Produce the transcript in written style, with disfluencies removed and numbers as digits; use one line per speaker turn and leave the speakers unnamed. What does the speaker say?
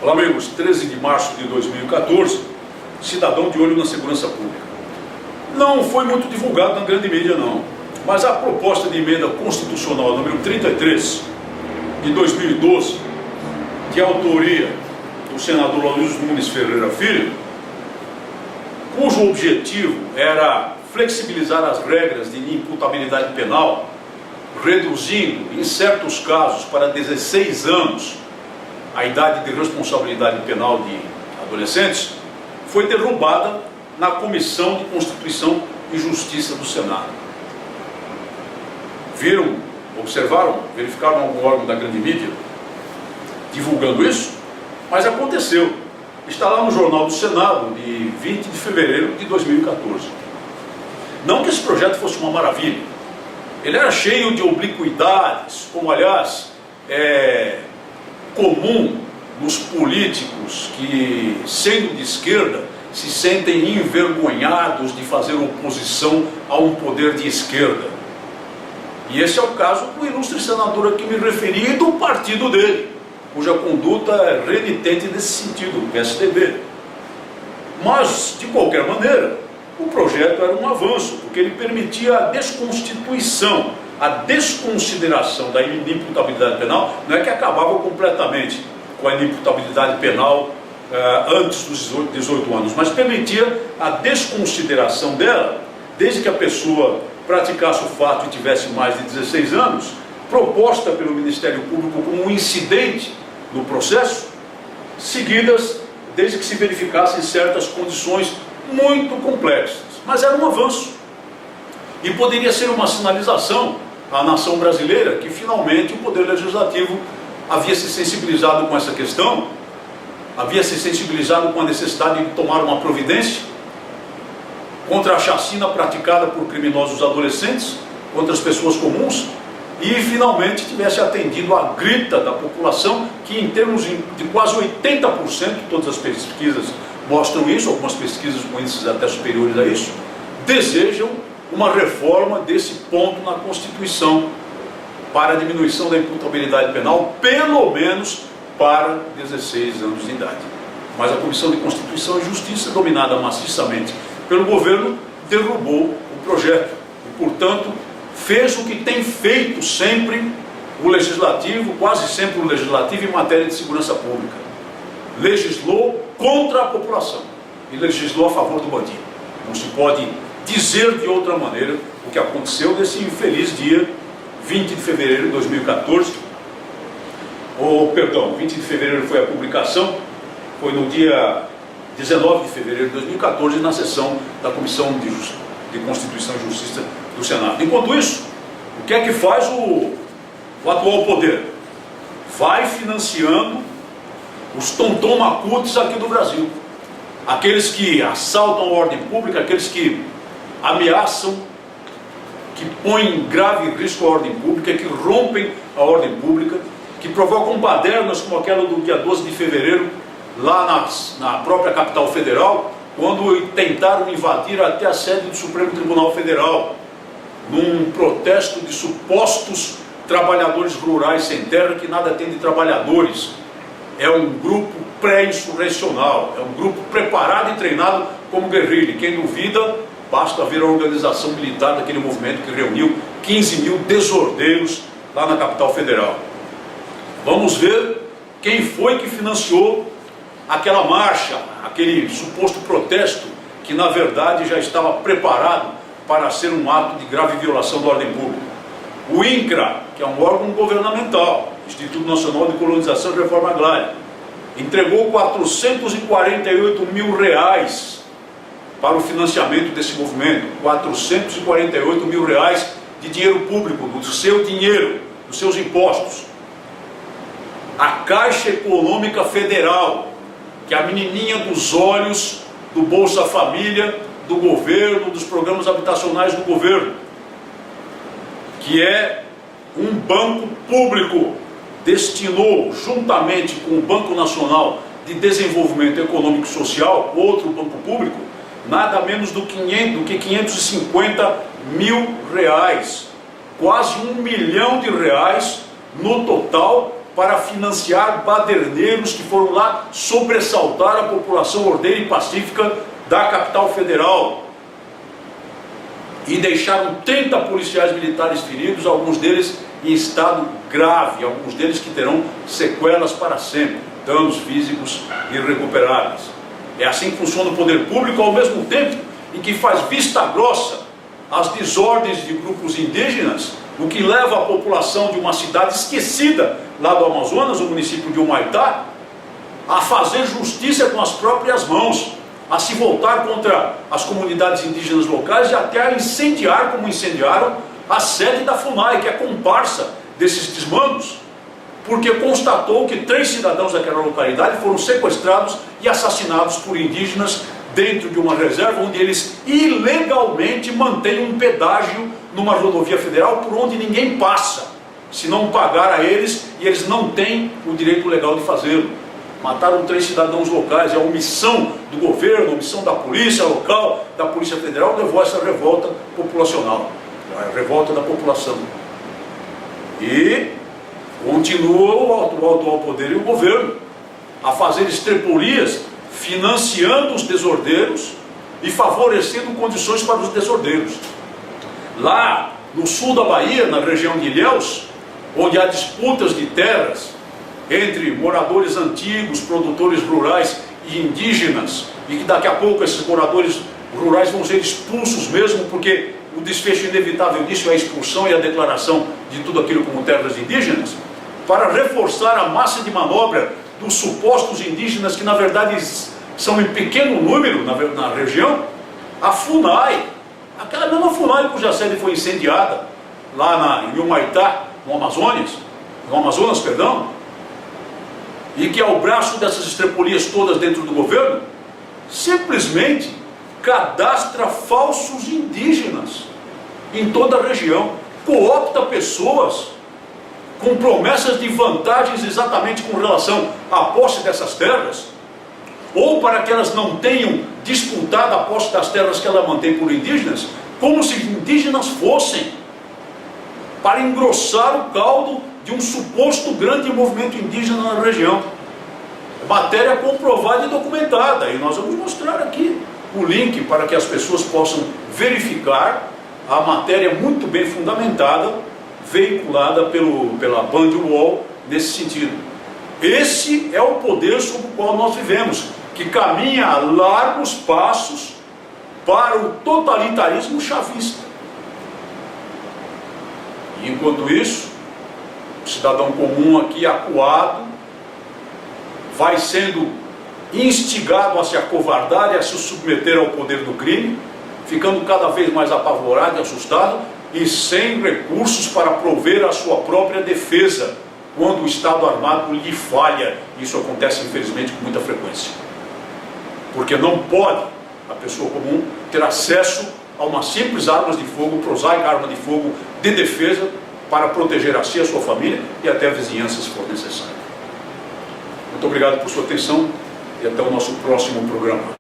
Olá, amigos. 13 de março de 2014, cidadão de olho na segurança pública. Não foi muito divulgado na grande mídia, não. Mas a proposta de emenda constitucional número 33 de 2012, de autoria do senador Aloysio Nunes Ferreira Filho, cujo objetivo era flexibilizar as regras de imputabilidade penal, reduzindo, em certos casos, para 16 anos a idade de responsabilidade penal de adolescentes, foi derrubada na Comissão de Constituição e Justiça do Senado. Viram, observaram, verificaram algum órgão da grande mídia divulgando isso? Mas aconteceu. Está lá no Jornal do Senado, de 20 de fevereiro de 2014. Não que esse projeto fosse uma maravilha. Ele era cheio de obliquidades, como, aliás, é comum nos políticos que, sendo de esquerda, se sentem envergonhados de fazer oposição a um poder de esquerda. E esse é o caso do ilustre senador a que me referi e do partido dele, cuja conduta é renitente nesse sentido, o PSDB. Mas, de qualquer maneira, o projeto era um avanço, porque ele permitia a desconstituição, a desconsideração da inimputabilidade penal. Não é que acabava completamente com a inimputabilidade penal antes dos 18 anos, mas permitia a desconsideração dela, desde que a pessoa praticasse o fato e tivesse mais de 16 anos, proposta pelo Ministério Público como um incidente no processo, seguidas desde que se verificassem certas condições muito complexas. Mas era um avanço e poderia ser uma sinalização à nação brasileira que finalmente o Poder Legislativo havia se sensibilizado com essa questão, havia se sensibilizado com a necessidade de tomar uma providência contra a chacina praticada por criminosos adolescentes, contra as pessoas comuns, e finalmente tivesse atendido à grita da população, que em termos de quase 80%, todas as pesquisas mostram isso, algumas pesquisas com índices até superiores a isso, desejam uma reforma desse ponto na Constituição para a diminuição da imputabilidade penal, pelo menos para 16 anos de idade. Mas a Comissão de Constituição e Justiça, dominada maciçamente pelo governo, derrubou o projeto e, portanto, fez o que tem feito sempre o Legislativo, quase sempre o Legislativo em matéria de segurança pública. Legislou contra a população e legislou a favor do bandido. Não se pode dizer de outra maneira o que aconteceu nesse infeliz dia 20 de fevereiro de 2014. 20 de fevereiro foi a publicação, foi no dia 19 de fevereiro de 2014, na sessão da Comissão de Constituição e Justiça do Senado. Enquanto isso, o que é que faz o atual poder? Vai financiando os tontomacutes aqui do Brasil. Aqueles que assaltam a ordem pública, aqueles que ameaçam, que põem em grave risco a ordem pública, que rompem a ordem pública, que provocam badernas como aquela do dia 12 de fevereiro, lá na própria capital federal, quando tentaram invadir até a sede do Supremo Tribunal Federal, num protesto de supostos trabalhadores rurais sem terra, que nada tem de trabalhadores. É um grupo pré-insurrecional, é um grupo preparado e treinado como guerrilha. Quem duvida, basta ver a organização militar daquele movimento que reuniu 15 mil desordeiros lá na capital federal. Vamos ver quem foi que financiou aquela marcha, aquele suposto protesto, que na verdade já estava preparado para ser um ato de grave violação da ordem pública. O INCRA, que é um órgão governamental, Instituto Nacional de Colonização e Reforma Agrária, entregou 448 mil reais para o financiamento desse movimento. 448 mil reais de dinheiro público, do seu dinheiro, dos seus impostos. A Caixa Econômica Federal, que é a menininha dos olhos do Bolsa Família, do governo, dos programas habitacionais do governo, que é um banco público, destinou, juntamente com o Banco Nacional de Desenvolvimento Econômico e Social, outro banco público, nada menos do que 550 mil reais, quase R$1 milhão no total, para financiar baderneiros que foram lá sobressaltar a população ordeira e pacífica da capital federal. E deixaram 30 policiais militares feridos, alguns deles em estado grave, alguns deles que terão sequelas para sempre, danos físicos irrecuperáveis. É assim que funciona o poder público, ao mesmo tempo em que faz vista grossa às desordens de grupos indígenas, o que leva a população de uma cidade esquecida lá do Amazonas, o município de Humaitá, a fazer justiça com as próprias mãos, a se voltar contra as comunidades indígenas locais e até a incendiar, como incendiaram, a sede da FUNAI, que é comparsa desses desmandos, porque constatou que 3 cidadãos daquela localidade foram sequestrados e assassinados por indígenas dentro de uma reserva onde eles ilegalmente mantêm um pedágio numa rodovia federal por onde ninguém passa, se não pagar a eles, e eles não têm o direito legal de fazê-lo. Mataram 3 cidadãos locais, e a omissão do governo, a omissão da polícia local, da polícia federal, levou a essa revolta populacional, a revolta da população. E continua o atual poder e o governo a fazer estrepolias, financiando os desordeiros e favorecendo condições para os desordeiros. Lá no sul da Bahia, na região de Ilhéus, onde há disputas de terras entre moradores antigos, produtores rurais e indígenas, e que daqui a pouco esses moradores rurais vão ser expulsos mesmo, porque o desfecho inevitável disso é a expulsão e a declaração de tudo aquilo como terras indígenas, para reforçar a massa de manobra dos supostos indígenas, que na verdade são em pequeno número na região, a FUNAI, aquela mesma FUNAI cuja sede foi incendiada lá em Humaitá, no Amazonas, e que ao braço dessas estrepolias todas dentro do governo, simplesmente cadastra falsos indígenas em toda a região, coopta pessoas com promessas de vantagens exatamente com relação à posse dessas terras, ou para que elas não tenham disputado a posse das terras que ela mantém por indígenas, como se indígenas fossem, para engrossar o caldo de um suposto grande movimento indígena na região. Matéria comprovada e documentada, e nós vamos mostrar aqui o link para que as pessoas possam verificar a matéria muito bem fundamentada, veiculada pela Band UOL nesse sentido. Esse é o poder sob o qual nós vivemos, que caminha a largos passos para o totalitarismo chavista. E enquanto isso, o cidadão comum aqui acuado vai sendo instigado a se acovardar e a se submeter ao poder do crime, ficando cada vez mais apavorado e assustado e sem recursos para prover a sua própria defesa quando o Estado Armado lhe falha. Isso acontece infelizmente com muita frequência, porque não pode a pessoa comum ter acesso a uma simples arma de fogo, prosaica arma de fogo de defesa para proteger a si, a sua família e até a vizinhança, se for necessário. Muito obrigado por sua atenção e até o nosso próximo programa.